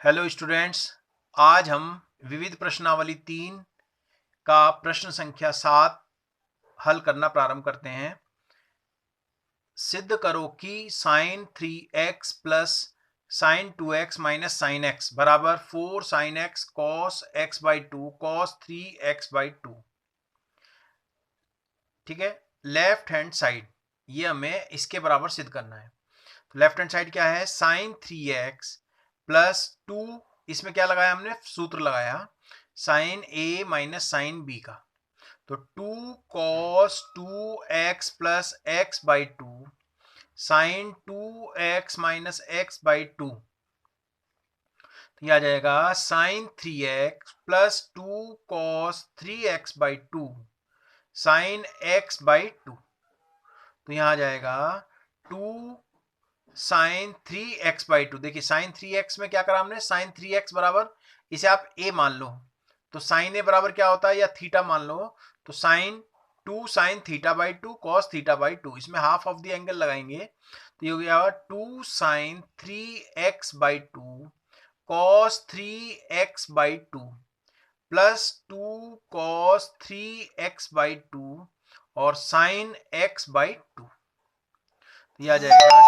Hello students, आज हम विविध प्रश्नावली 3 का प्रश्न संख्या 7 हल करना प्रारंभ करते हैं। सिद्ध करो कि sine 3x plus sine 2x minus sine x बराबर 4 sine x cos x by 2 cos 3x by 2। ठीक है, लेफ्ट हैंड साइड ये हमें इसके बराबर सिद्ध करना है। तो लेफ्ट हैंड साइड क्या है, साइन 3x प्लस 2, इसमें क्या लगाया हमने, सूत्र लगाया sine a minus sine b का। तो 2 cos 2x plus x by 2 sine 2x minus x by 2। तो यह आ जाएगा sine 3x plus 2 cos 3x by 2 sine x by 2। तो यहां आ जाएगा 2 साइन 3x बाई 2। देखिए साइन 3x में क्या करा हमने, साइन 3x बराबर, इसे आप a मान लो, तो साइन a बराबर क्या होता है, या थीटा मान लो, तो sine 2 sine theta by 2 cos theta by 2, इसमें हाफ ऑफ द एंगल लगाएंगे तो ये हो गया 2 sine 3x by 2 cos 3x by 2 plus 2 cos 3x by 2 और साइन x बाई 2। तो यह आ जाएगा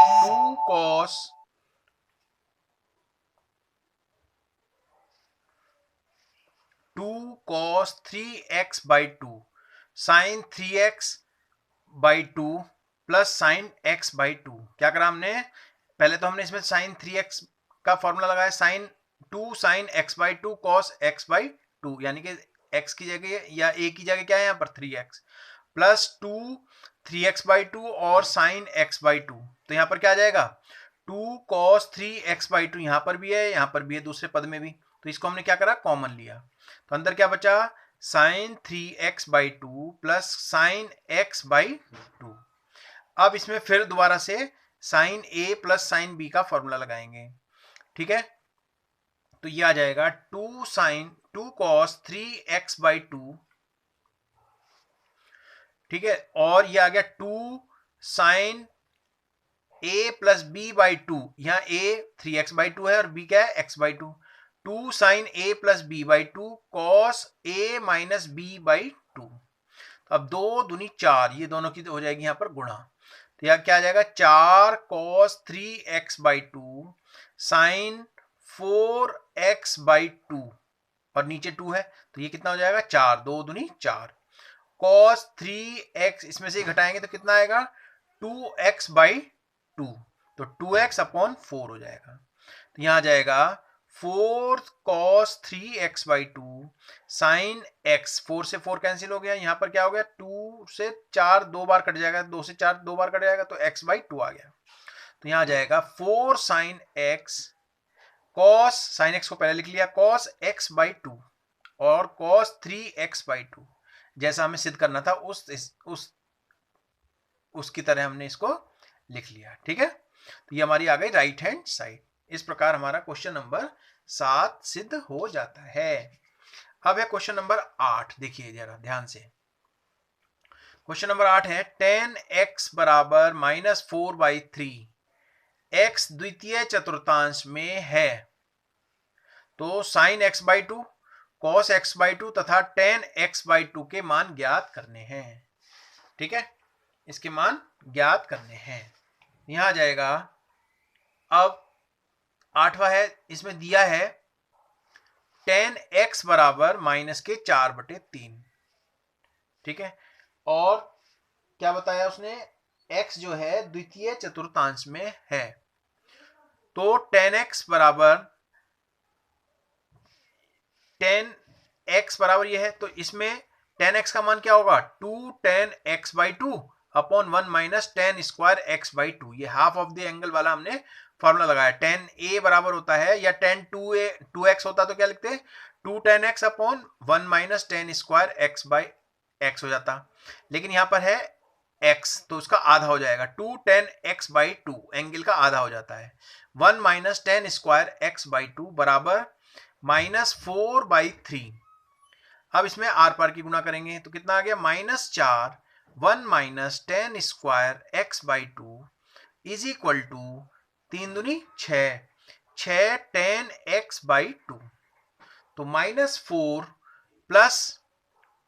2 cos 3x by 2 sine 3x by 2 plus sine x by 2। क्या करा हमने, पहले तो हमने इसमें साइन 3x का फॉर्मूला लगाया, sine 2 sine x by 2 cos x by 2, यानी कि x की जगह या a की जगह क्या है यहाँ पर 3x प्लस 2 3x बाई 2 और साइन x बाई 2। तो यहाँ पर क्या आ जाएगा 2 कॉस 3x बाई 2, यहाँ पर भी है यहाँ पर भी है दूसरे पद में भी, तो इसको हमने क्या करा कॉमन लिया। तो अंदर क्या बचा, sine 3x by 2 plus sine x by 2। अब इसमें फिर दोबारा से sine a plus sine b का फॉर्मूला लगाएंगे। ठीक है, तो ये आ जाएगा 2 साइन 2 कॉस 3x बाई 2। ठीक है, और ये आ गया 2 sine a plus b by 2, यहां a 3x बाई 2 है और b क्या है x by 2। 2 sine a plus b by 2 cos a minus b by 2। अब 2 दूनी 4, ये दोनों की हो जाएगी यहां पर गुणा, तो यह क्या आ जाएगा 4 cos 3x by 2 sign 4x by 2 और नीचे 2 है तो ये कितना हो जाएगा 4, 2 दूनी 4 कॉस 3x, इसमें से घटाएंगे तो कितना आएगा 2x बाई 2, तो 2x अपॉन 4 हो जाएगा। तो यहां आ जाएगा 4 cos 3x by 2 sine x, 4 से 4 कैंसिल हो गया, यहां पर क्या हो गया 2 से 4 दो बार कट जाएगा, 2 से 4 दो बार कट जाएगा तो x बाई 2 आ गया। तो यहां आ जाएगा 4 sine x cos, sine x को पहले लिख लिया, कॉस x बाई 2 और कॉस 3x बाई 2, जैसा हमें सिद्ध करना था उसकी तरह हमने इसको लिख लिया। ठीक है, तो ये हमारी आ गई राइट हैंड साइड। इस प्रकार हमारा क्वेश्चन नंबर 7 सिद्ध हो जाता है। अब है क्वेश्चन नंबर 8, देखिए जरा ध्यान से। क्वेश्चन नंबर 8 है 10x बराबर माइनस 4 बाई 3, x द्वितीय चतुर्थांश में है, तो sine x by 2 cos x by 2 तथा टेन x बाई 2 के मान ज्ञात करने हैं। ठीक है, इसके मान ज्ञात करने हैं। यहां आ जाएगा, अब 8वां है, इसमें दिया है 10x बराबर माइनस के 4/3। ठीक है, और क्या बताया उसने, x जो है द्वितीय चतुर्थांश में है, तो 10x बराबर 10x बराबर ये है, तो इसमें 10x का मान क्या होगा 2 10x by 2 upon 1 minus 10 square x by 2। ये हाफ ऑफ द एंगल वाला हमने फॉर्मूला लगाया। 10a बराबर होता है, या 10 2x होता तो क्या लिखते 2 10x upon 1 minus 10 square x by x हो जाता, लेकिन यहां पर है x तो उसका आधा हो जाएगा, 2 10x बाई 2 एंगल का आधा हो जाता है, 1 माइनस 10 स्क्वायर x बाई 2 बराबर माइनस 4 बाई 3। अब इसमें आर पार की गुणा करेंगे तो कितना आ गया minus 4 1 minus 10 square x by 2 is equal to 3 दूनी 6 10 x/2। तो -4 प्लस,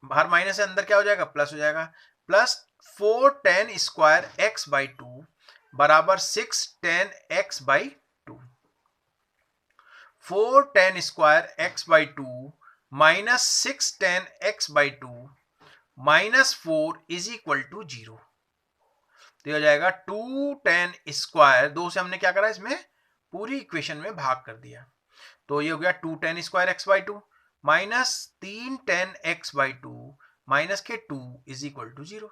बाहर माइनस है, अंदर क्या हो जाएगा, प्लस हो जाएगा, प्लस 4 tan स्क्वायर x/2 बराबर 6 tan x/2। 4 tan square x/2 minus 6 tan x/2 -4 is equal to 0। तो हो जाएगा 2 tan स्क्वायर, 2 से हमने क्या करा, इसमें पूरी इक्वेशन में भाग कर दिया। तो ये हो गया 2 tan square x/2 minus 3 tan x/2 minus के 2 इज इक्वल टू 0।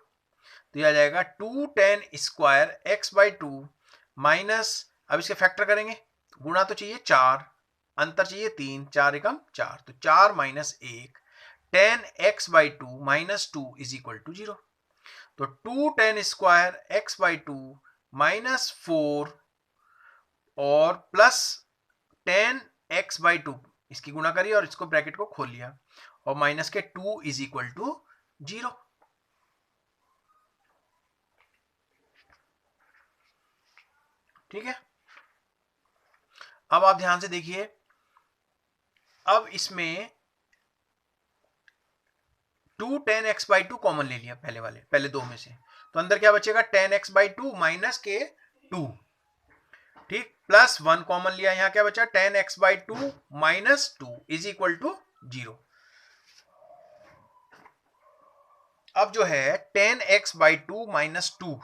तो यह आ जाएगा 2 tan स्क्वायर x/2 माइनस, अब इसके फैक्टर करेंगे, गुणा तो चाहिए 4, अंतर चाहिए 3, 4 एकम 4, तो 4 minus 1 tan x/2 minus 2 is equal to 0। तो 2 tan स्क्वायर x/2 माइनस 4 और प्लस tan x/2, इसकी गुणा करिए और इसको ब्रैकेट को खोल लिया, और माइनस के 2 इज इक्वल टू 0। ठीक है, अब आप ध्यान से देखिए, अब इसमें 2 tan x/2 कॉमन ले लिया पहले दो में से, तो अंदर क्या बचेगा, tan x/2 माइनस के 2, ठीक, प्लस 1 कॉमन लिया, यहां क्या बचा, tan x/2 minus 2 is equal to 0। अब जो है tan x/2 माइनस 2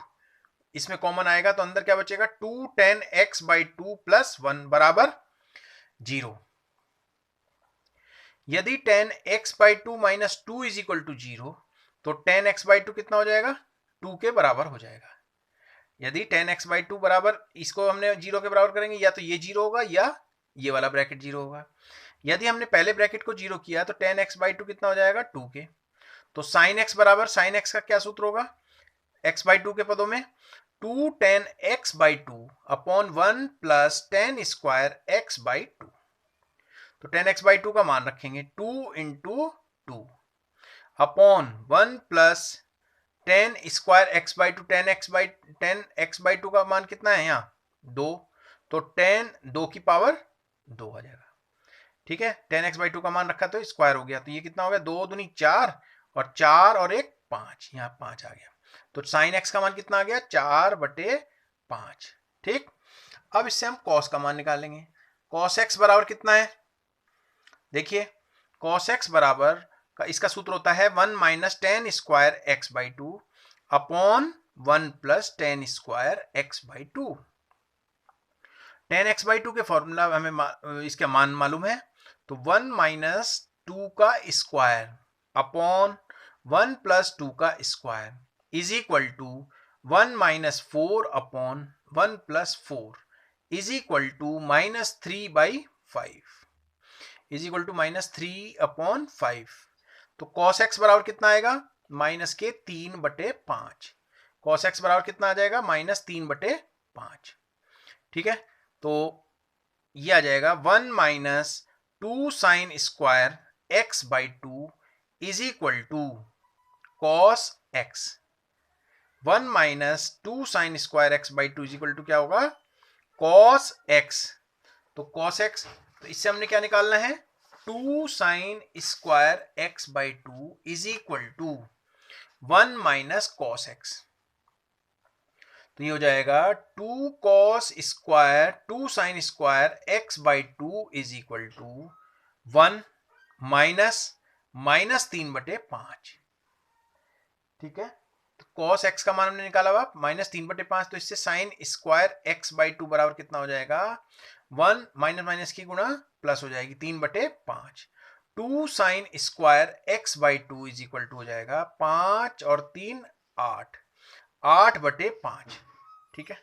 इसमें कॉमन आएगा, तो अंदर क्या बचेगा, 2 tan x/2 प्लस 1 बराबर 0। यदि tan x/2 minus 2 is equal to 0, तो tan x/2 कितना हो जाएगा, 2 के बराबर हो जाएगा। यदि tan x/2 बराबर, इसको हमने 0 के बराबर करेंगे, या तो ये 0 होगा या ये वाला ब्रैकेट 0 होगा। यदि हमने पहले ब्रैकेट को 0 किया तो tan x/2 कितना हो जाएगा, 2 के। तो sin x बराबर, sin x का क्या सूत्र होगा, x/2 के पदों में 2 tan x/2 upon 1 plus tan square x/2। तो tan x/2 का मान रखेंगे 2 into 2 upon 1 plus tan square x/2, tan x/2 का मान कितना है यहाँ, 2, तो tan 2 की पावर 2 आ जाएगा। ठीक है, tan x/2 का मान रखा तो स्क्वायर हो गया, तो ये कितना हो गया, 2 दूनी 4 और 4 और 1 5, यहाँ 5 आ गया। तो sin x का मान कितना आ गया, 4/5। ठीक, अब इससे हम cos का मान निकालेंगे। cos x बराबर कितना है, देखिए cos x बराबर का इसका सूत्र होता है 1 minus tan square x/2 upon 1 plus tan square x/2। tan x/2 के फॉर्मूला हमें इसका मान मालूम है, तो 1 माइनस 2 का स्क्वायर अपॉन 1 प्लस 2 का square is equal to 1 minus 4 upon 1 plus 4 is equal to -3/5 is equal to -3/5। तो cos x बराबर कितना आएगा, माइनस के 3/5। cos x बराबर कितना आ जाएगा, -3/5। ठीक है, तो ये आ जाएगा 1 minus 2 sine square x/2 is equal to cos x। 1 minus 2 sine square x/2 is equal to क्या होगा, cos x। तो cos x, तो इससे हमने क्या निकालना है, 2 sine square x/2 is equal to 1 minus cos x। तो ये हो जाएगा 2 cos square 2 sine square x/2 is equal to 1 minus -3/5। ठीक है, तो cos x का मान हमने निकाला हुआ -3/5, तो इससे साइन स्क्वायर x/2 बराबर कितना हो जाएगा, 1 माइनस माइनस की गुणा प्लस हो जाएगी 3/5। 2 sine square x/2 is equal to हो जाएगा 5 और 3 8, 8/5। ठीक है,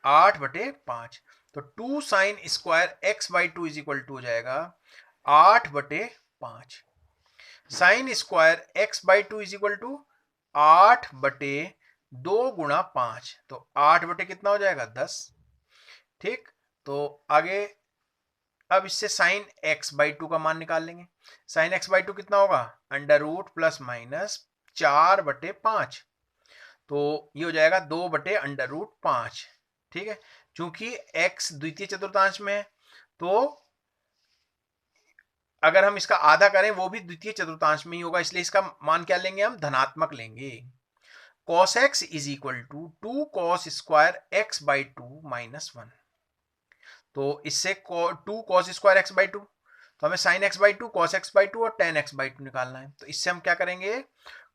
8/5। तो 2 sine square x/2 is equal to हो जाएगा 8/5। Sine square x/2 is equal to 8/2 गुणा 5, तो 8 कितना हो जाएगा, 10। ठीक, तो आगे अब इससे साइन x/2 का मान निकाल लेंगे। साइन x/2 कितना होगा, √ प्लस माइनस 4/5, तो ये हो जाएगा 2/√5। ठीक है, चूंकि x द्वितीय चतुर्थांश में है, तो अगर हम इसका आधा करें वो भी द्वितीय चतुर्थांश में ही होगा, इसलिए इसका मान क्या लेंगे हम, धनात्मक लेंगे। cos x is equal to 2 cos square x by 2 minus 1। तो इससे 2 cos स्क्वायर x बाई 2, तो हमें sin x by 2, cos x by 2 और tan x बाई 2 निकालना है। तो इससे हम क्या करेंगे,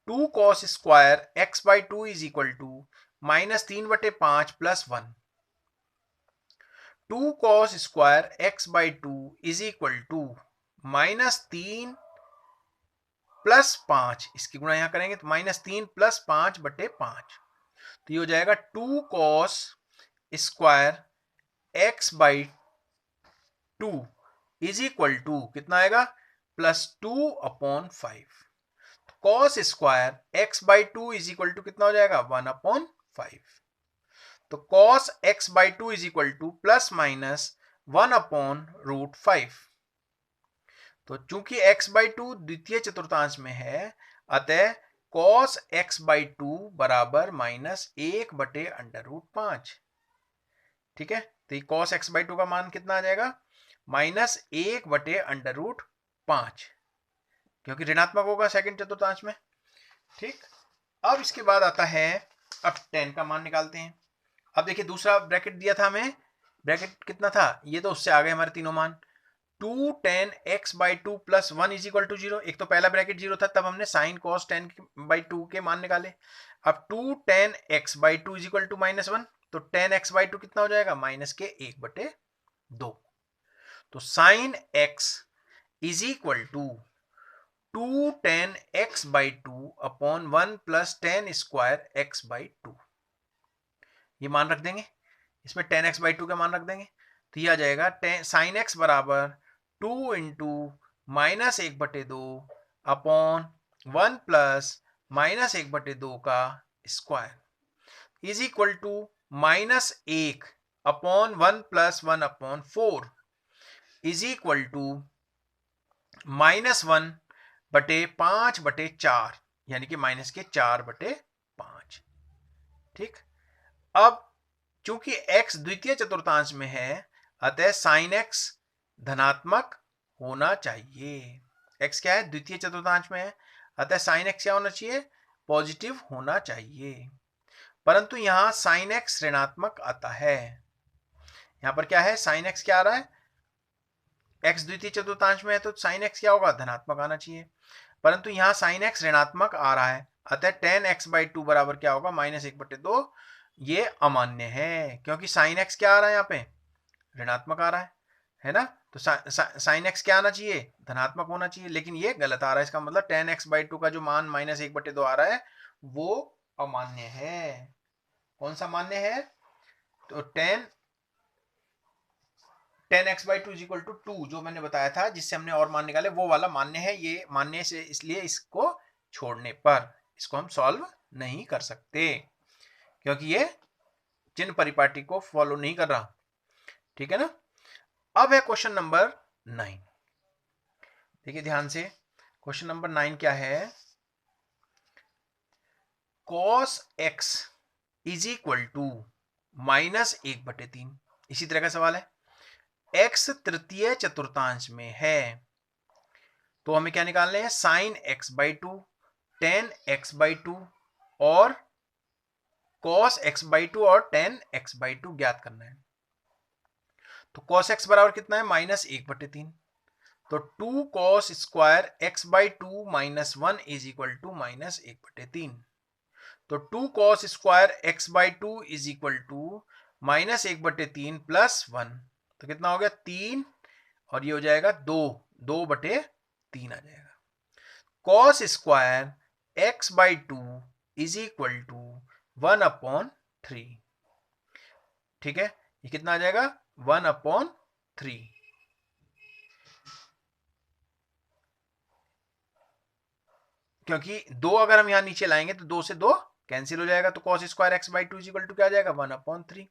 2 cos square x by 2 is equal to minus 3/5 plus 1। 2 cos square x by 2 is equal to minus 3 plus 5, इसकी गुणा यहां करेंगे तो माइनस 3 प्लस 5/5, तो ये हो जाएगा 2 cos square x by 2 is equal to कितना आएगा, plus 2/5। cos square x by 2 is equal to कितना हो जाएगा, 1/5। तो cos x by 2 is equal to plus minus 1/√5। तो चूंकि x बाई 2 द्वितीय चतुर्थांश में है, अतः cos x बाई 2 बराबर माइनस 1/√5। ठीक है, तो ये cos x बाई 2 का मान कितना आ जाएगा, माइनस 1/√5, क्योंकि ऋणात्मक होगा सेकंड चतुर्थांश में। ठीक, अब इसके बाद आता है, अब tan का मान निकालते हैं। अब देखिए दूसरा ब्रैकेट दिया था हमें, ब्रैकेट कितना था, ये तो उससे आ गए हमारे तीनों मान। 2 tan x by 2 plus 1 is equal to 0। एक तो पहला ब्रैकेट 0 था, तब हमने साइन cos tan बाई 2 के मान निकाले। अब 2 tan x by 2 is equal to minus 1, तो tan x बाई 2 कितना हो जाएगा, माइनस के 1/2। तो sine x is equal to 2 tan x by 2 upon 1 plus tan square x by 2। ये मान रख देंगे, इसमें tan x बाई 2 का मान रख देंगे, तो ये आ जाएगा साइन x बराबर 2 into minus 1/2 upon 1 plus minus 1/2 का square is equal to minus 1 upon 1 plus 1/4 is equal to minus 1/5/4, यानी कि माइनस के 4/5। ठीक, अब चूंकि x द्वितीय चतुर्थांश में है, अतः sin x धनात्मक होना चाहिए। x क्या है, द्वितीय चतुर्थांश में है, अतः sin x क्या होना चाहिए, पॉजिटिव होना चाहिए। परंतु यहां sin x ऋणात्मक आता है। यहां पर क्या है, sin x क्या आ रहा है, x द्वितीय चतुर्थांश में है तो sin x क्या होगा, धनात्मक आना चाहिए। परंतु यहां sin x ऋणात्मक आ रहा है, अतः tan x बाई 2 बराबर क्या होगा, माइनस 1/2। ये अमान्य है, क्योंकि sin x क्या आ रहा है, यहाँ पे ऋणात्मक आ रहा है ना। तो sin x क्या आना चाहिए, धनात्मक होना चाहिए, लेकिन ये गलत आ रहा है। इसका मतलब tan x बाई 2 का जो मान माइनस 1/2 आ रहा है वो अमान्य है। कौन सा मान्य है, तो tan x by 2 is equal to 2 जो मैंने बताया था, जिससे हमने और मान निकाले, वो वाला मान्य है। ये मान्य से इसलिए इसको छोड़ने पर इसको हम सॉल्व नहीं कर सकते, क्योंकि ये चिन्ह परिपाटी को फॉलो नहीं कर रहा। ठीक है ना। अब है क्वेश्चन नंबर 9। देखिए ध्यान से, क्वेश्चन नंबर 9 क्या है, cos x is equal to minus 1/3। इसी तरह का सवाल है, x तृतीय चतुर्थांश में है, तो हमें क्या निकालने हैं, sine x by 2, tan x by 2 और cos x बाई 2 और tan x बाई 2 ज्ञात करना है। तो cos x बराबर कितना है, माइनस 1/3। तो 2 cos square x by 2 minus 1 is equal to minus 1/3। तो 2 cos square x by 2 is equal to minus 1/3 plus 1, तो कितना हो गया 3, और ये हो जाएगा 2/3 आ जाएगा। cos square x by 2 is equal to 1/3। ठीक है, ये कितना आ जाएगा, 1/3। क्योंकि 2 अगर हम यहां नीचे लाएंगे तो 2 से 2 कैंसिल हो जाएगा, तो cos square x by 2 is equal to क्या आ जाएगा, 1/3।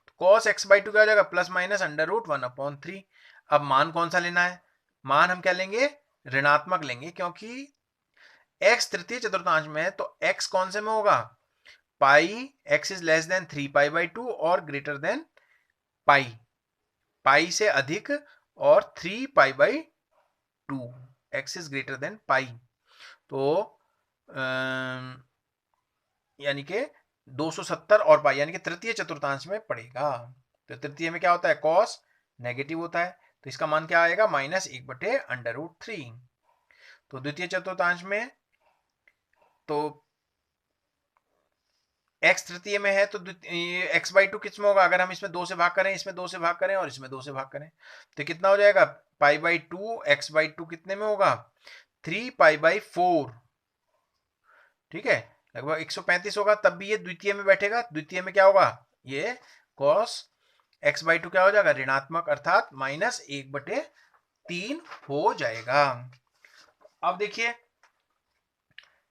तो cos x बाई 2 क्या हो जाएगा, प्लस माइनस √1/3। अब मान कौन सा लेना है, मान हम क्या लेंगे, ऋणात्मक लेंगे, क्योंकि x तृतीय चतुर्थांश में है, तो x कौन से में होगा, पाई, x इज लेस देन 3 पाई 2 और ग्रेटर देन पाई, पाई से अधिक और 3 पाई 2 2, x is greater than pi, तो यानी कि 270 और पाई, यानी कि तृतीय चतुर्थांश में पड़ेगा। तो तृतीय में क्या होता है, कॉस नेगेटिव होता है, तो इसका मान क्या आएगा, -1/√3। तो द्वितीय चतुर्थांश में तो x तृतीय में है, तो x/2 किस में होगा, अगर हम इसमें 2 से भाग करें, इसमें 2 से भाग करें और इसमें 2 से भाग करें, तो कितना हो जाएगा, π/2 x/2 कितने में होगा, 3π/4, ठीक है, लगभग 135 होगा। तब भी ये द्वितीय में बैठेगा, द्वितीय में क्या होगा, ये cos x/2 क्या हो जाएगा, ऋणात्मक, अर्थात -1/3 हो जाएगा। अब देखिए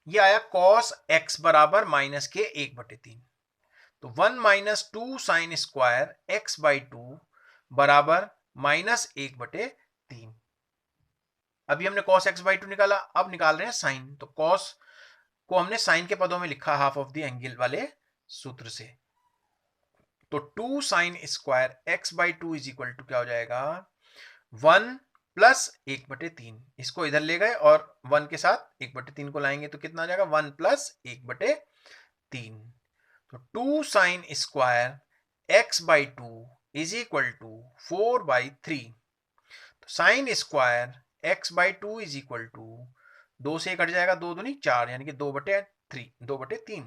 ये आया cos x बराबर -1/3, तो 1 - 2 sin स्क्वायर x/2 बराबर -1/3। अभी हमने cos x/2 निकाला, अब निकाल रहे हैं साइन, तो cos को हमने साइन के पदों में लिखा हाफ ऑफ द एंगल वाले सूत्र से, तो 2 sin square x/2 is equal to क्या हो जाएगा, 1 + 1/3, इसको इधर ले गए और 1 के साथ 1/3 को लाएंगे तो कितना आ जाएगा, 1 + 1/3, तो 2 sin square x/2 is equal to 4/3, तो sine square x/2 is equal to 2 से कट जाएगा, 2 दूनी 4, यानी कि 2/3,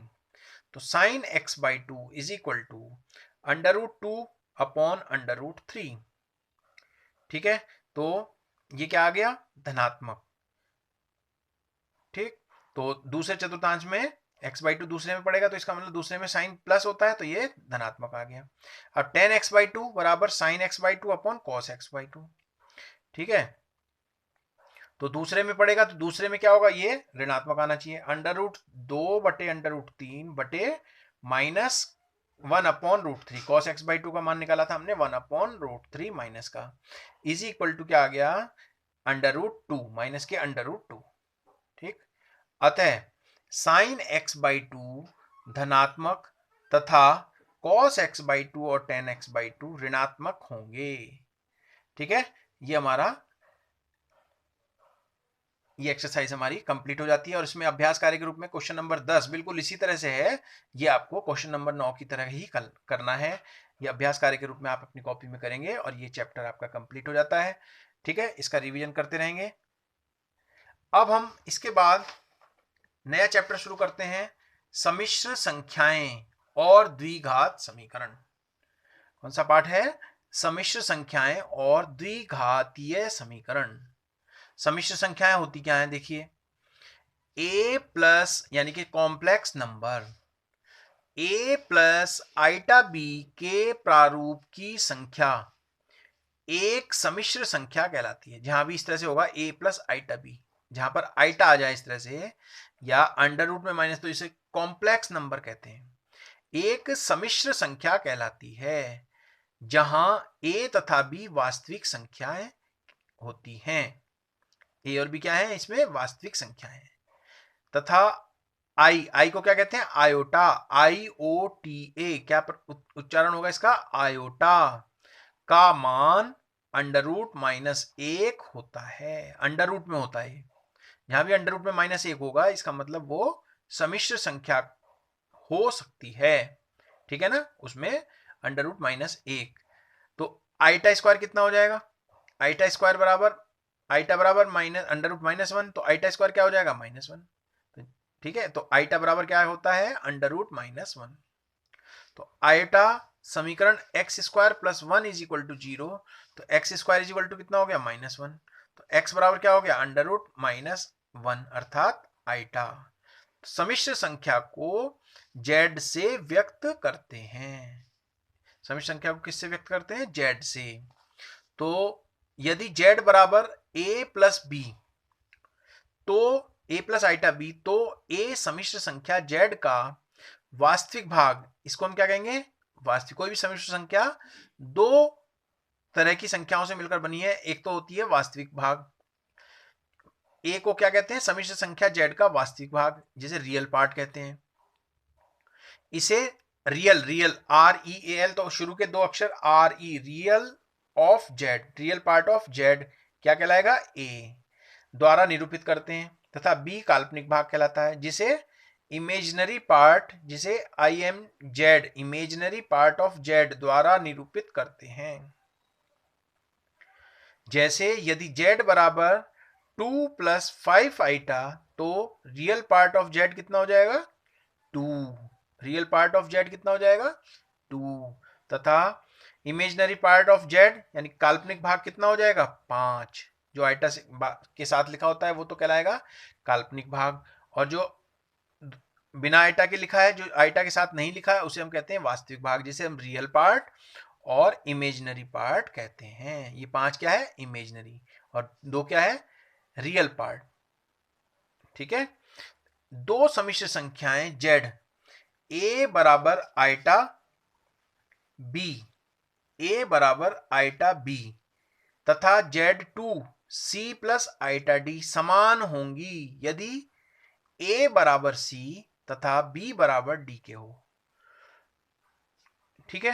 तो sign x/2 is equal to √2/√3, ठीक है, तो ये क्या आ गया, धनात्मक, ठीक। तो दूसरे चतुर्थांश में x/2 दूसरे में पड़ेगा, तो इसका मतलब दूसरे में साइन प्लस होता है, तो ये धनात्मक आ गया। अब tan x/2 बराबर sin x/2/cos x/2, ठीक है, तो दूसरे में पड़ेगा, तो दूसरे में क्या होगा, ये ऋणात्मक आना चाहिए, √2/√3 बटे -1/√3, cos x/2 का मान निकाला था हमने 1/√3 माइनस का, इज इक्वल टू क्या आ गया, √2 माइनस के √2, ठीक। अतः sin x/2 धनात्मक तथा cos x/2 और tan x/2 ऋणात्मक होंगे, ठीक है। ये हमारा ये एक्सरसाइज हमारी कंप्लीट हो जाती है, और इसमें अभ्यास कार्य के रूप में क्वेश्चन नंबर 10 बिल्कुल इसी तरह से है, ये आपको क्वेश्चन नंबर 9 की तरह ही करना है, ये अभ्यास कार्य के रूप में आप अपनी कॉपी में करेंगे और ये चैप्टर आपका कंप्लीट हो जाता है, ठीक है। इसका रिवीजन करते रहेंगे। अब हम इसके बाद नया चैप्टर शुरू करते हैं, सम्मिश्र संख्याएं और द्विघात समीकरण। कौन सा पाठ है, सम्मिश्र संख्याएं और द्विघातीय समीकरण। सम्मिश्र संख्याएं होती क्या है, देखिए, a प्लस यानी कि complex number a plus iota b के प्रारूप की संख्या एक सम्मिश्र संख्या कहलाती है। जहां भी इस तरह से होगा a प्लस आइटा b, जहां पर आइटा आ जाए इस तरह से या अंडर रूट में माइनस, तो इसे कॉम्प्लेक्स नंबर कहते हैं। एक सम्मिश्र संख्या कहलाती है जहां a तथा b वास्तविक संख्याएं होती हैं। ए और बी क्या है, इसमें वास्तविक संख्याएं हैं, तथा आई को क्या कहते हैं, आयोटा, IOTA, क्या उच्चारण होगा इसका, आयोटा का मान √-1 होता है, अंडर रूट में होता है। यहां भी अंडर रूट में -1 होगा, इसका मतलब वो सम्मिश्र संख्या हो सकती है, ठीक है ना, उसमें √-1। तो आइटा स्क्वायर कितना हो जाएगा, आइटा स्क्वायर बराबर आइटा बराबर √-1, तो आइटा स्क्वायर क्या हो जाएगा, -1, ठीक है। तो आइटा बराबर क्या होता है, √-1। तो आइटा समीकरण x² + 1 = 0, तो x² कितना हो गया, -1, तो x बराबर क्या हो गया, √-1, अर्थात आइटा। सम्मिश्र संख्या को z से व्यक्त करते हैं, सम्मिश्र संख्या को किससे व्यक्त करते हैं, z से। तो यदि z बराबर a + b, तो a प्लस आइटा b, तो a सम्मिश्र संख्या z का वास्तविक भाग, इसको हम क्या कहेंगे, वास्तविक। कोई भी सम्मिश्र संख्या दो तरह की संख्याओं से मिलकर बनी है, एक तो होती है वास्तविक भाग, a को क्या कहते हैं, सम्मिश्र संख्या z का वास्तविक भाग, जिसे रियल पार्ट कहते हैं। इसे रियल REAL, तो शुरू के दो अक्षर RE, real of z, real part of z क्या कहलाएगा, a। द्वारा निरूपित करते हैं, तथा बी काल्पनिक भाग कहलाता है, जिसे इमेजिनरी पार्ट, जिसे I am Z, imaginary part of Z द्वारा निरूपित करते हैं। जैसे यदि जेड बराबर 2 + 5 आइटा, तो रियल पार्ट ऑफ जेड कितना हो जाएगा? 2। रियल पार्ट ऑफ जेड कितना हो जाएगा? 2। तथा इमेजिनरी पार्ट ऑफ जेड यानी काल्पनिक भाग कितना हो जाएगा? 5। जो आइटा के साथ लिखा होता है वो तो कहलाएगा काल्पनिक भाग, और जो बिना आइटा के लिखा है, जो आइटा के साथ नहीं लिखा है, उसे हम कहते हैं वास्तविक भाग, जिसे हम रियल पार्ट और इमेजिनरी पार्ट कहते हैं। ये 5 क्या है? इमेजिनरी, और 2 क्या है? Real part. ठीक है। दो समिश्र संख्याएं जेड ए बराबर आइटा बी, ए बराबर आइटा बी तथा Z2 C plus iota D समान होंगी यदि A बराबर C तथा B बराबर D के हो। ठीक है।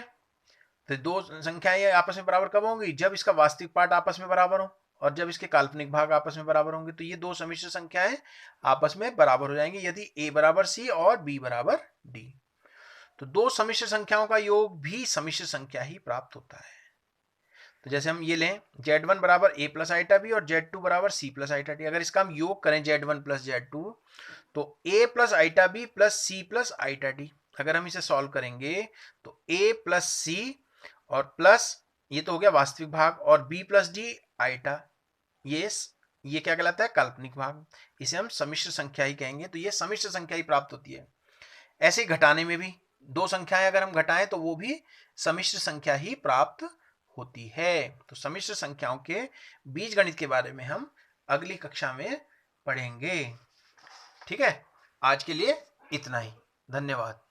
तो दो संख्याएं ये आपस में बराबर कब होंगी? जब इसका वास्तविक पार्ट आपस में बराबर हो और जब इसके काल्पनिक भाग आपस में बराबर होंगे। तो ये दो समिश्र संख्याएं आपस में बराबर हो जाएंगी यदि A बराबर C और B बराबर D। तो दो समिश्र संख्याओं का योग भी समिश्र संख्या ही प्राप्त होता है। तो जैसे हम ये लें Z1 बराबर A प्लस आइटा बी और Z2 बराबर C प्लस आइटा डी। अगर इसका हम योग करें Z1 प्लस Z2 तो A plus iota B plus C plus iota D. अगर हम इसे सॉल्व करेंगे तो A प्लस C और प्लस ये तो हो गया वास्तविक भाग और B प्लस D आइटा, ये क्या कहलाता है? काल्पनिक भाग। इसे हम समिश्र संख्या ही कहेंगे। तो ये समिश्र संख्या ही प्राप्त होती है। ऐसे ही घटाने में भी दो संख्याएं अगर हम घटाएं तो वो भी समिश्र संख्या ही प्राप्त होती है। तो समिश्र संख्याओं के बीजगणित के बारे में हम अगली कक्षा में पढ़ेंगे। ठीक है, आज के लिए इतना ही। धन्यवाद।